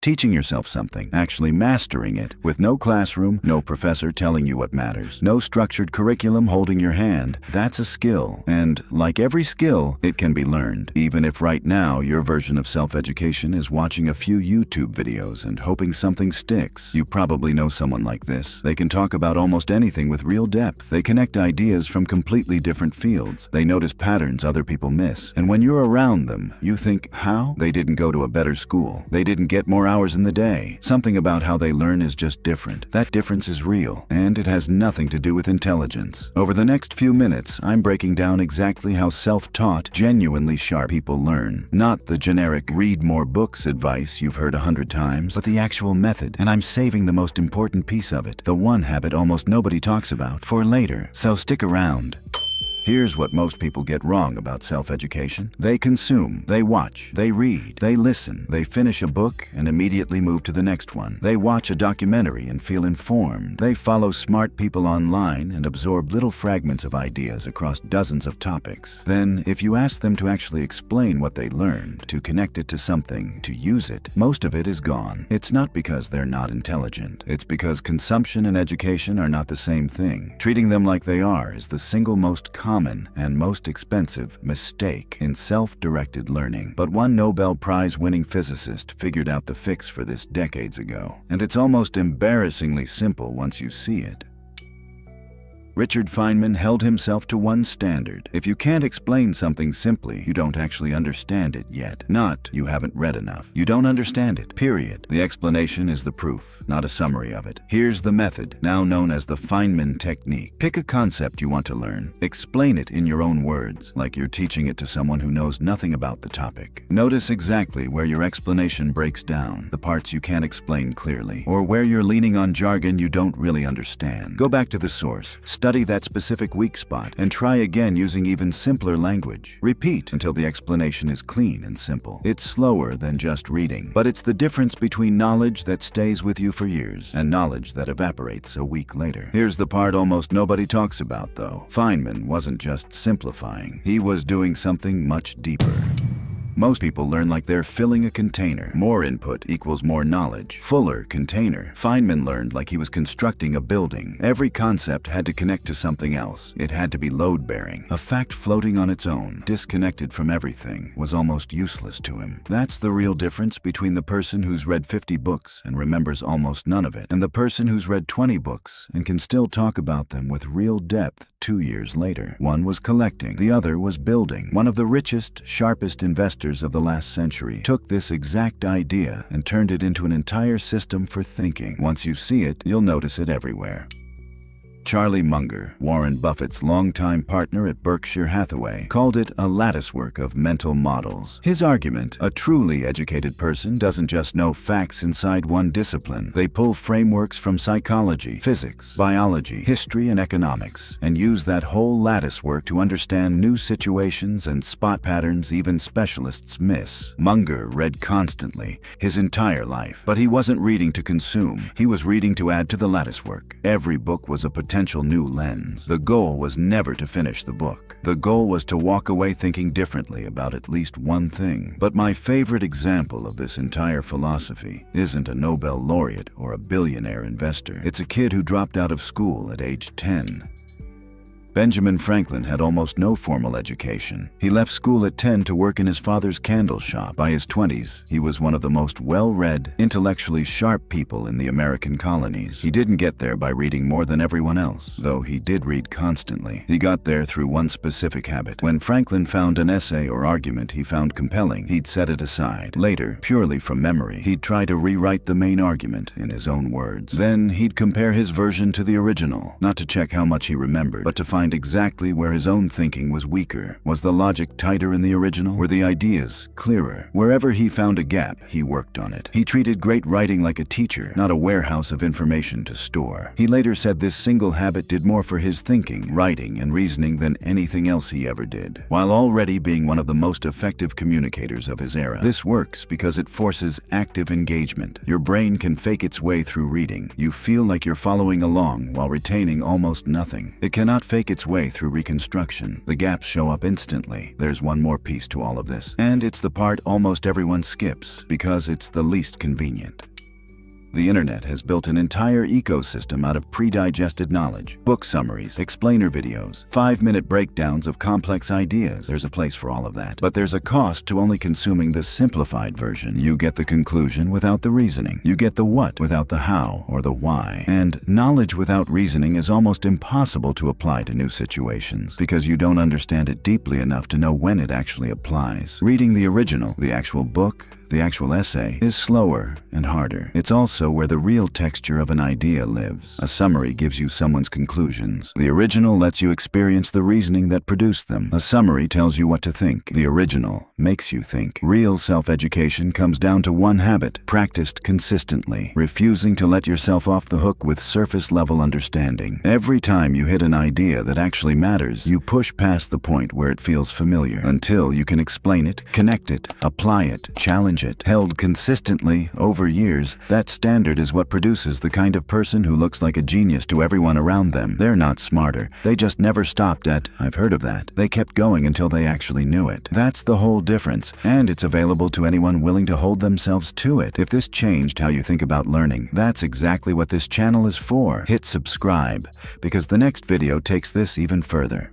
Teaching yourself something, actually mastering it, with no classroom, no professor telling you what matters, no structured curriculum holding your hand, that's a skill. And like every skill, it can be learned. Even if right now your version of self-education is watching a few YouTube videos and hoping something sticks. You probably know someone like this. They can talk about almost anything with real depth. They connect ideas from completely different fields. They notice patterns other people miss. And when you're around them, you think, how? They didn't go to a better school. They didn't get more hours in the day. Something about how they learn is just different. That difference is real, and it has nothing to do with intelligence. Over the next few minutes, I'm breaking down exactly how self-taught, genuinely sharp people learn. Not the generic read more books advice you've heard 100 times, but the actual method. And I'm saving the most important piece of it, the one habit almost nobody talks about, for later. So stick around. Here's what most people get wrong about self-education. They consume, they watch, they read, they listen, they finish a book and immediately move to the next one. They watch a documentary and feel informed. They follow smart people online and absorb little fragments of ideas across dozens of topics. Then, if you ask them to actually explain what they learned, to connect it to something, to use it, most of it is gone. It's not because they're not intelligent. It's because consumption and education are not the same thing. Treating them like they are is the single most common and most expensive mistake in self-directed learning. But one Nobel Prize-winning physicist figured out the fix for this decades ago. And it's almost embarrassingly simple once you see it. Richard Feynman held himself to one standard. If you can't explain something simply, you don't actually understand it yet. Not, you haven't read enough. You don't understand it, period. The explanation is the proof, not a summary of it. Here's the method, now known as the Feynman Technique. Pick a concept you want to learn. Explain it in your own words, like you're teaching it to someone who knows nothing about the topic. Notice exactly where your explanation breaks down, the parts you can't explain clearly, or where you're leaning on jargon you don't really understand. Go back to the source. Study that specific weak spot and try again using even simpler language. Repeat until the explanation is clean and simple. It's slower than just reading, but it's the difference between knowledge that stays with you for years and knowledge that evaporates a week later. Here's the part almost nobody talks about, though. Feynman wasn't just simplifying. He was doing something much deeper. Most people learn like they're filling a container. More input equals more knowledge. Fuller container. Feynman learned like he was constructing a building. Every concept had to connect to something else. It had to be load-bearing. A fact floating on its own, disconnected from everything, was almost useless to him. That's the real difference between the person who's read 50 books and remembers almost none of it, and the person who's read 20 books and can still talk about them with real depth 2 years later. One was collecting, the other was building. One of the richest, sharpest investors of the last century took this exact idea and turned it into an entire system for thinking. Once you see it, you'll notice it everywhere. Charlie Munger, Warren Buffett's longtime partner at Berkshire Hathaway, called it a latticework of mental models. His argument, a truly educated person doesn't just know facts inside one discipline. They pull frameworks from psychology, physics, biology, history, and economics, and use that whole latticework to understand new situations and spot patterns even specialists miss. Munger read constantly, his entire life, but he wasn't reading to consume. He was reading to add to the latticework. Every book was a potential new lens. The goal was never to finish the book. The goal was to walk away thinking differently about at least one thing. But my favorite example of this entire philosophy isn't a Nobel laureate or a billionaire investor. It's a kid who dropped out of school at age 10. Benjamin Franklin had almost no formal education. He left school at 10 to work in his father's candle shop. By his 20s, he was one of the most well-read, intellectually sharp people in the American colonies. He didn't get there by reading more than everyone else, though he did read constantly. He got there through one specific habit. When Franklin found an essay or argument he found compelling, he'd set it aside. Later, purely from memory, he'd try to rewrite the main argument in his own words. Then he'd compare his version to the original, not to check how much he remembered, but to find exactly where his own thinking was weaker. Was the logic tighter in the original? Were the ideas clearer? Wherever he found a gap, he worked on it. He treated great writing like a teacher, not a warehouse of information to store. He later said this single habit did more for his thinking, writing, and reasoning than anything else he ever did, while already being one of the most effective communicators of his era. This works because it forces active engagement. Your brain can fake its way through reading. You feel like you're following along while retaining almost nothing. It cannot fake make its way through Reconstruction. The gaps show up instantly. There's one more piece to all of this, and it's the part almost everyone skips because it's the least convenient. The internet has built an entire ecosystem out of pre-digested knowledge, book summaries, explainer videos, 5-minute breakdowns of complex ideas. There's a place for all of that. But there's a cost to only consuming the simplified version. You get the conclusion without the reasoning. You get the what without the how or the why. And knowledge without reasoning is almost impossible to apply to new situations because you don't understand it deeply enough to know when it actually applies. Reading the original, the actual book, the actual essay, is slower and harder. It's also where the real texture of an idea lives. A summary gives you someone's conclusions. The original lets you experience the reasoning that produced them. A summary tells you what to think. The original makes you think. Real self-education comes down to one habit, practiced consistently, refusing to let yourself off the hook with surface-level understanding. Every time you hit an idea that actually matters, you push past the point where it feels familiar until you can explain it, connect it, apply it, challenge it. Held consistently over years, that standard is what produces the kind of person who looks like a genius to everyone around them. They're not smarter. They just never stopped at, "I've heard of that." They kept going until they actually knew it. That's the whole difference, and it's available to anyone willing to hold themselves to it. If this changed how you think about learning, that's exactly what this channel is for. Hit subscribe, because the next video takes this even further.